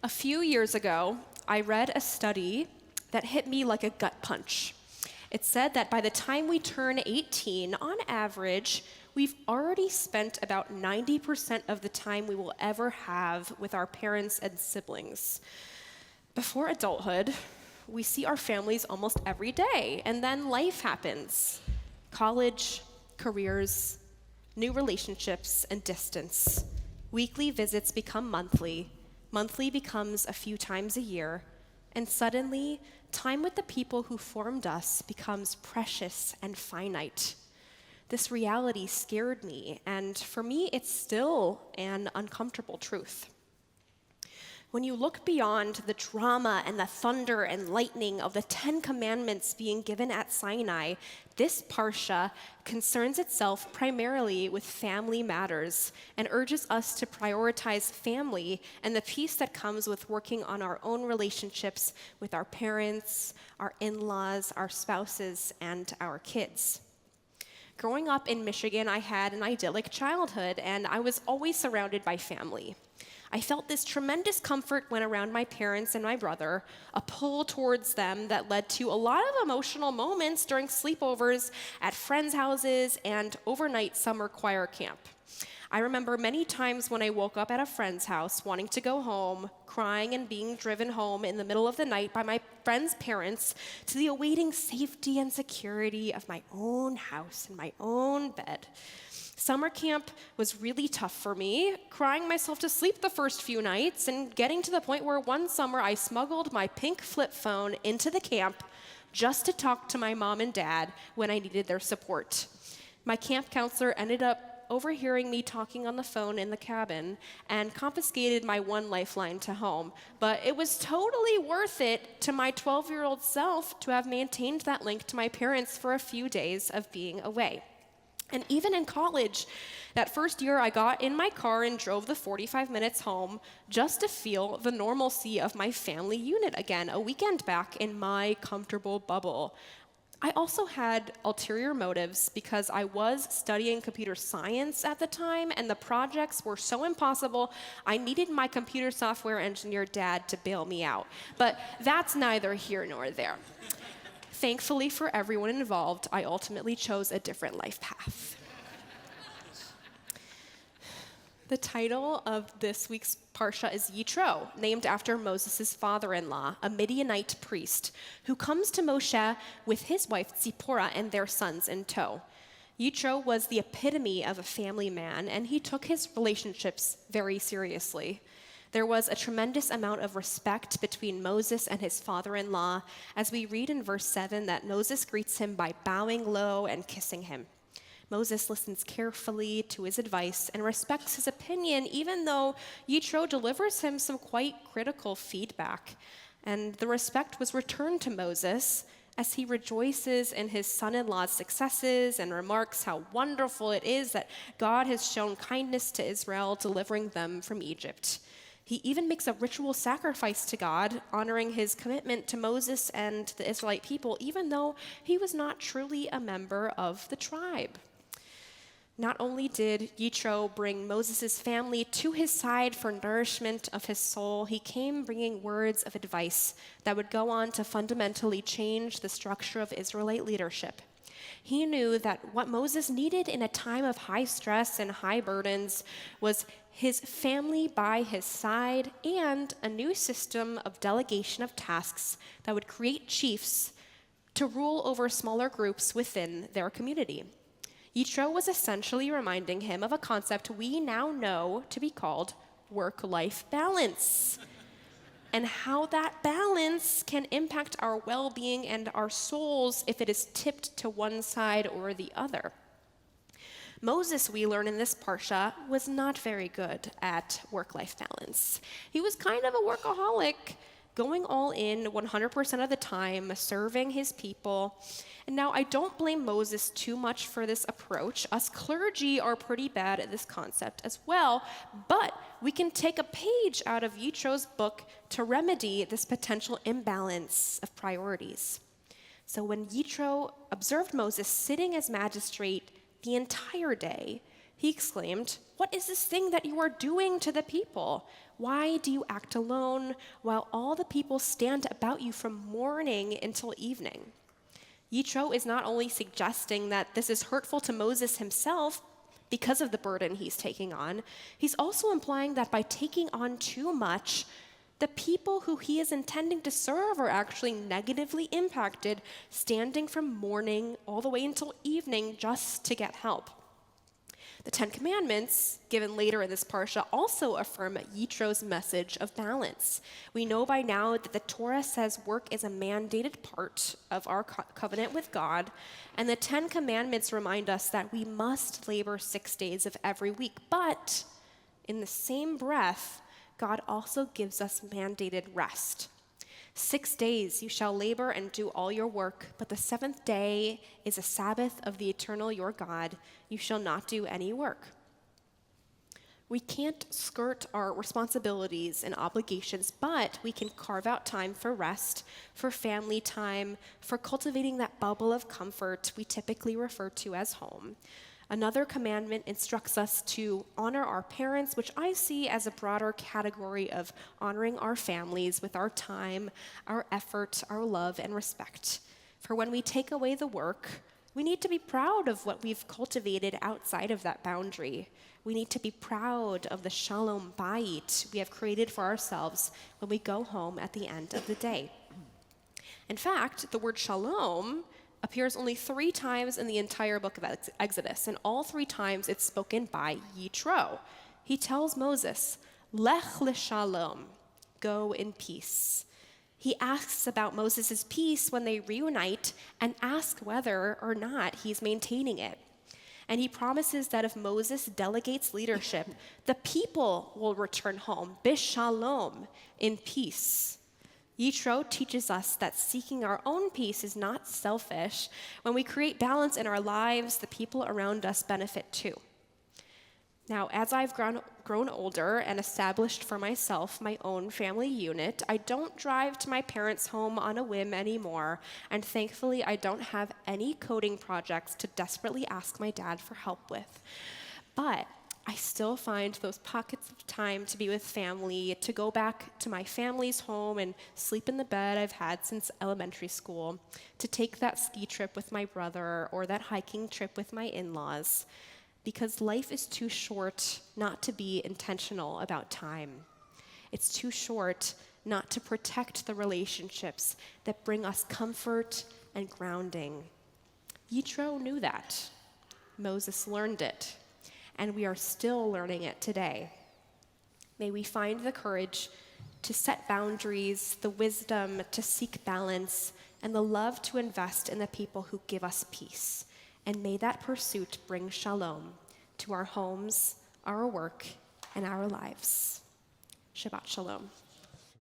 A few years ago, I read a study that hit me like a gut punch. It said that by the time we turn 18, on average, we've already spent about 90% of the time we will ever have with our parents and siblings. Before adulthood, we see our families almost every day, and then life happens. College, careers, new relationships, and distance. Weekly visits become monthly. Monthly becomes a few times a year. And suddenly, time with the people who formed us becomes precious and finite. This reality scared me, and for me, it's still an uncomfortable truth. When you look beyond the drama and the thunder and lightning of the 10 Commandments being given at Sinai, this parsha concerns itself primarily with family matters and urges us to prioritize family and the peace that comes with working on our own relationships with our parents, our in-laws, our spouses, and our kids. Growing up in Michigan, I had an idyllic childhood, and I was always surrounded by family. I felt this tremendous comfort when around my parents and my brother, a pull towards them that led to a lot of emotional moments during sleepovers at friends' houses and overnight summer choir camp. I remember many times when I woke up at a friend's house wanting to go home, crying and being driven home in the middle of the night by my friend's parents to the awaiting safety and security of my own house and my own bed. Summer camp was really tough for me, crying myself to sleep the first few nights and getting to the point where one summer I smuggled my pink flip phone into the camp just to talk to my mom and dad when I needed their support. My camp counselor ended up overhearing me talking on the phone in the cabin and confiscated my one lifeline to home. But it was totally worth it to my 12-year-old self to have maintained that link to my parents for a few days of being away. And even in college, that first year I got in my car and drove the 45 minutes home just to feel the normalcy of my family unit again, a weekend back in my comfortable bubble. I also had ulterior motives because I was studying computer science at the time, and the projects were so impossible, I needed my computer software engineer dad to bail me out. But that's neither here nor there. Thankfully for everyone involved, I ultimately chose a different life path. The title of this week's parsha is Jethro, named after Moses' father-in-law, a Midianite priest, who comes to Moshe with his wife Zipporah and their sons in tow. Jethro was the epitome of a family man, and he took his relationships very seriously. There was a tremendous amount of respect between Moses and his father-in-law, as we read in verse 7 that Moses greets him by bowing low and kissing him. Moses listens carefully to his advice and respects his opinion, even though Jethro delivers him some quite critical feedback. And the respect was returned to Moses as he rejoices in his son-in-law's successes and remarks how wonderful it is that God has shown kindness to Israel, delivering them from Egypt. He even makes a ritual sacrifice to God, honoring his commitment to Moses and the Israelite people, even though he was not truly a member of the tribe. Not only did Jethro bring Moses' family to his side for nourishment of his soul, he came bringing words of advice that would go on to fundamentally change the structure of Israelite leadership. He knew that what Moses needed in a time of high stress and high burdens was his family by his side and a new system of delegation of tasks that would create chiefs to rule over smaller groups within their community. Jethro was essentially reminding him of a concept we now know to be called work-life balance, and how that balance can impact our well-being and our souls if it is tipped to one side or the other. Moses, we learn in this parsha, was not very good at work-life balance. He was kind of a workaholic, going all in 100% of the time, serving his people. And now I don't blame Moses too much for this approach. Us clergy are pretty bad at this concept as well, but we can take a page out of Jethro's book to remedy this potential imbalance of priorities. So when Jethro observed Moses sitting as magistrate the entire day, he exclaimed, "What is this thing that you are doing to the people? Why do you act alone while all the people stand about you from morning until evening? Jethro is not only suggesting that this is hurtful to Moses himself because of the burden he's taking on, he's also implying that by taking on too much, the people who he is intending to serve are actually negatively impacted, standing from morning all the way until evening just to get help. The 10 Commandments, given later in this parsha, also affirm Jethro's message of balance. We know by now that the Torah says work is a mandated part of our covenant with God, and the 10 Commandments remind us that we must labor 6 days of every week. But in the same breath, God also gives us mandated rest. 6 days you shall labor and do all your work, but the 7th day is a Sabbath of the eternal your God. You shall not do any work. We can't skirt our responsibilities and obligations, but we can carve out time for rest, for family time, for cultivating that bubble of comfort we typically refer to as home. Another commandment instructs us to honor our parents, which I see as a broader category of honoring our families with our time, our effort, our love, and respect. For when we take away the work, we need to be proud of what we've cultivated outside of that boundary. We need to be proud of the Shalom bayit we have created for ourselves when we go home at the end of the day. In fact, the word shalom appears only 3 times in the entire book of Exodus, and all 3 times it's spoken by Jethro. He tells Moses, Lech l'shalom, go in peace. He asks about Moses' peace when they reunite and asks whether or not he's maintaining it. And he promises that if Moses delegates leadership, the people will return home, bishalom, in peace. Jethro teaches us that seeking our own peace is not selfish. When we create balance in our lives, the people around us benefit too. Now, as I've grown older and established for myself my own family unit, I don't drive to my parents' home on a whim anymore, and thankfully I don't have any coding projects to desperately ask my dad for help with. But I still find those pockets of time to be with family, to go back to my family's home and sleep in the bed I've had since elementary school, to take that ski trip with my brother or that hiking trip with my in-laws, because life is too short not to be intentional about time. It's too short not to protect the relationships that bring us comfort and grounding. Jethro knew that. Moses learned it. And we are still learning it today. May we find the courage to set boundaries, the wisdom to seek balance, and the love to invest in the people who give us peace. And may that pursuit bring shalom to our homes, our work, and our lives. Shabbat shalom.